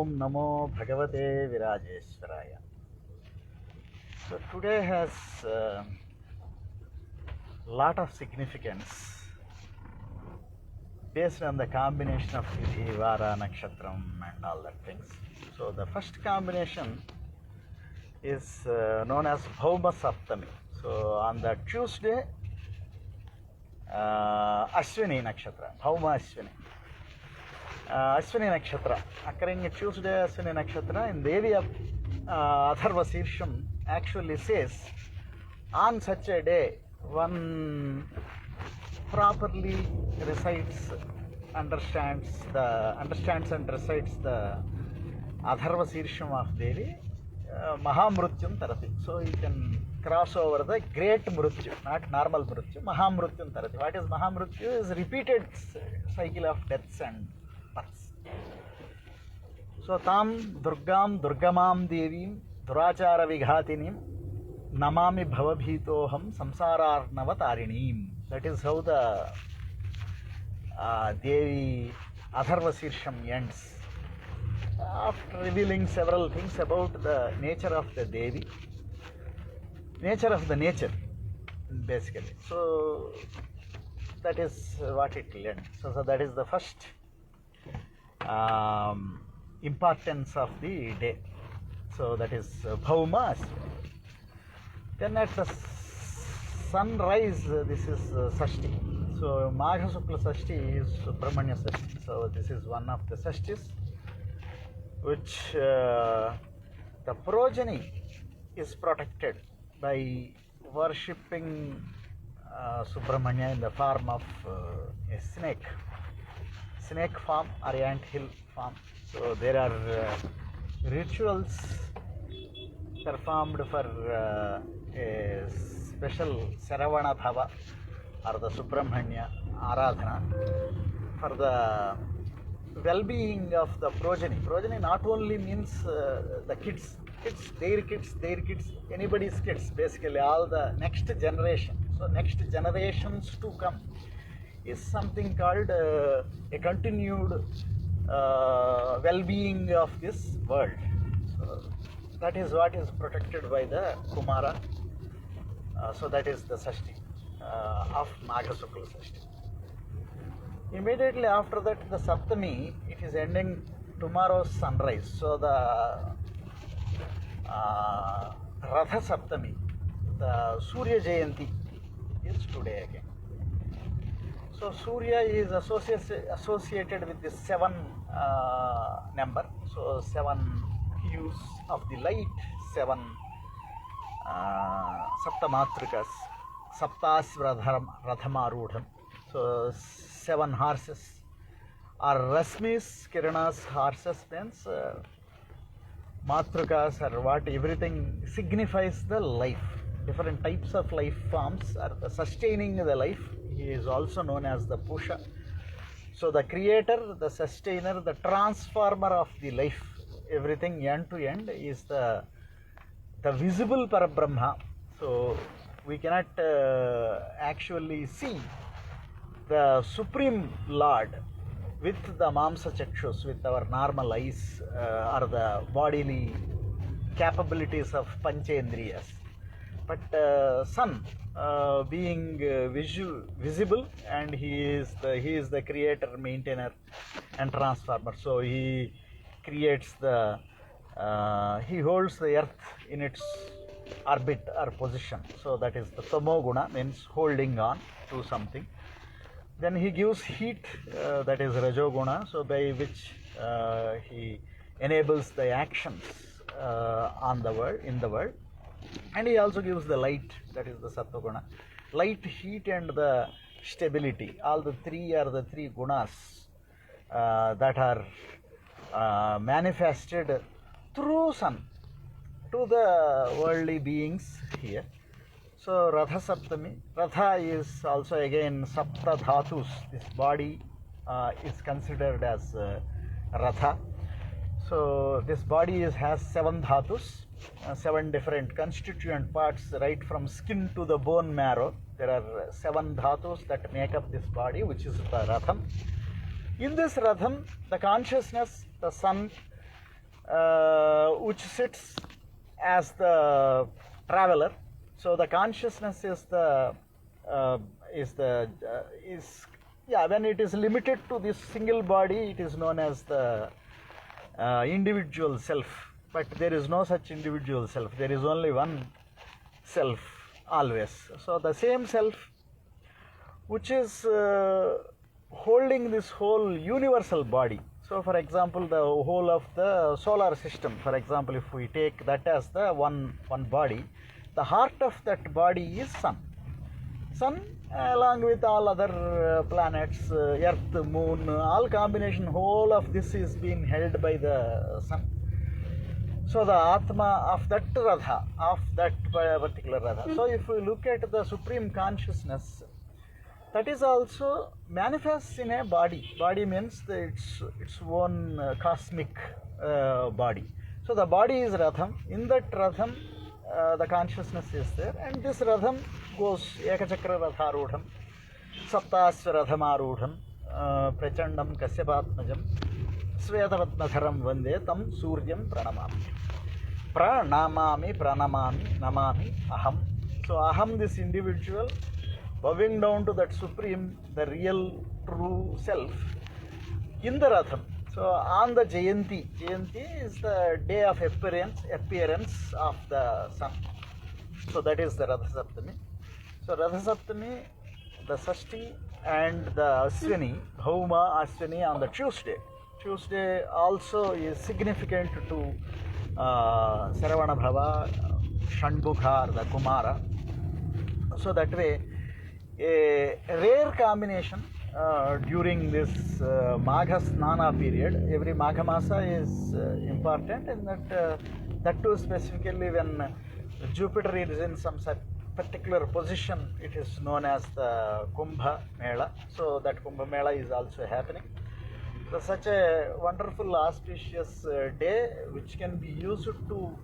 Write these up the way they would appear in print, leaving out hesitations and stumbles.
Om Namo Bhagavate Virajeshwaraya. So today has lot of significance based on the combination of Tithi, Vara, Nakshatram and all that things. So the first combination is known as Bhauma Saptami. So on the Tuesday, Ashwini Nakshatra, Bhauma Ashwini. Ashwini Nakshatra, occurring Tuesday Ashwini Nakshatra in Devi of Atharva Sirsham actually says on such a day one properly recites, understands and recites the Atharva Sirsham of Devi, Mahamrutyam Tarati. So you can cross over the great Mrutyu, not normal Mrutyu, Mahamrutyam Tarati. What is Mahamrutyu? Is repeated cycle of deaths and births. So Tam Durgam Durgamam Devim Durachara Vighatinim Namami Bhavabhitoham Samsararnavatarinim. That is how the Devi Atharva Sirsham ends. After revealing several things about the nature of the Devi, nature of the nature basically. So that is what it learned. So that is the first importance of the day. So that is Bhauma. Then at the sunrise, this is Sashti. So Magha Sukla Sashti is Subramanya Sashti. So this is one of the Sashtis which the progeny is protected by worshipping Subramanya in the form of a snake form or ant hill form. So there are rituals performed for a special Saravana Bhava or the Subramanya Aradhana for the well-being of the progeny. Progeny not only means the kids, their kids, anybody's kids, basically all the next generation. So next generations to come is something called a continued well-being of this world. So that is what is protected by the Kumara. So that is the Sashti of Magha Sukla Sashti. Immediately after that, the Saptami, it is ending tomorrow's sunrise. So the Ratha Saptami, the Surya Jayanti is today again. So Surya is associated with the 7 number. So 7 hues of the light, 7 Saptamatrikas, Saptas Radhamarudham. So 7 horses or Rasmis, Kiranas, horses means Matrikas or what, everything signifies the life. Different types of life forms are sustaining the life. He is also known as the Pusha. So the creator, the sustainer, the transformer of the life, everything end to end is the visible Parabrahma. So we cannot actually see the Supreme Lord with the Mamsa Chakshus, with our normal eyes or the bodily capabilities of Panchendriyas. But Sun being visible, and he is the creator, maintainer and transformer. So he creates he holds the earth in its orbit or position. So that is the Tamoguna, means holding on to something. Then he gives heat, that is Rajoguna, so by which he enables the actions in the world. And he also gives the light, that is the Sattva-guna. Light, heat and the stability, all the three are the 3 gunas that are manifested through sun to the worldly beings here. So Ratha Saptami, Ratha is also again Sapta Dhatus. This body is considered as Ratha. So this body has 7 dhatus, 7 different constituent parts, right from skin to the bone marrow. There are 7 dhatus that make up this body, which is the Ratham. In this Ratham, the consciousness, the sun, which sits as the traveler. So the consciousness is the when it is limited to this single body, it is known as the individual self. But there is no such individual self. There is only one self always. So the same self, which is holding this whole universal body. So for example, the whole of the solar system, for example, if we take that as the one body, the heart of that body is sun. Sun, along with all other planets, earth, moon, all combination, whole of this is being held by the sun. So the Atma of that Radha, of that particular Radha. So if we look at the supreme consciousness, that is also manifests in a body. Body means its own cosmic body. So the body is Radham. In that Radham, the consciousness is there, and this Radham goes Ekachakra Radharudham, Saptasva Radhamarudham, Prachandam Kasyapatmajam, Svetavatmadharam Vande Tam Suryam Pranamami. Pranamami, Namami, Aham. So Aham, this individual, bowing down to that supreme, the real true self, in the Radham. So on the Jayanti is the day of appearance of the sun. So that is the Radha Saptami. So Radha Saptami, the Sashti and the Aswini, Bhauma Aswini on the Tuesday. Tuesday also is significant to Saravana Bhava, Shandmukha, the Kumara. So that way, a rare combination during this Magha Snana period. Every Magha Masa is important, and that too specifically when Jupiter is in some particular position, it is known as the Kumbha Mela. So that Kumbha Mela is also happening. So such a wonderful auspicious day, which can be used to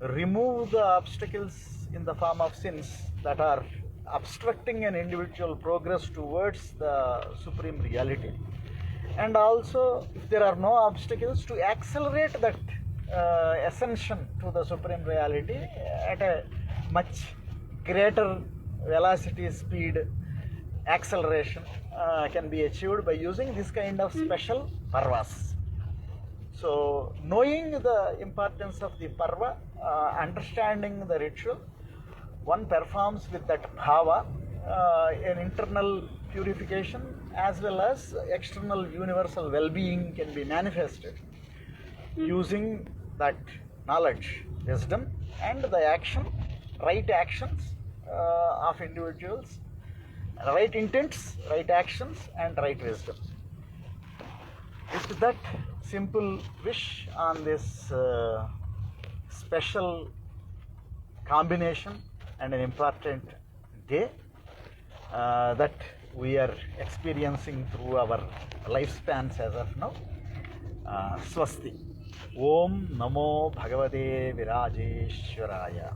remove the obstacles in the form of sins that are obstructing an individual progress towards the supreme reality, and also if there are no obstacles, to accelerate that ascension to the supreme reality at a much greater velocity, speed, acceleration can be achieved by using this kind of special parvas. So knowing the importance of the parva, understanding the ritual, one performs with that bhava, an internal purification as well as external universal well-being can be manifested using that knowledge, wisdom, and the action, right actions of individuals, right intents, right actions, and right wisdom. With that simple wish on this special combination and an important day that we are experiencing through our lifespans as of now. Swasti. Om Namo Bhagavate Virajeshwaraya.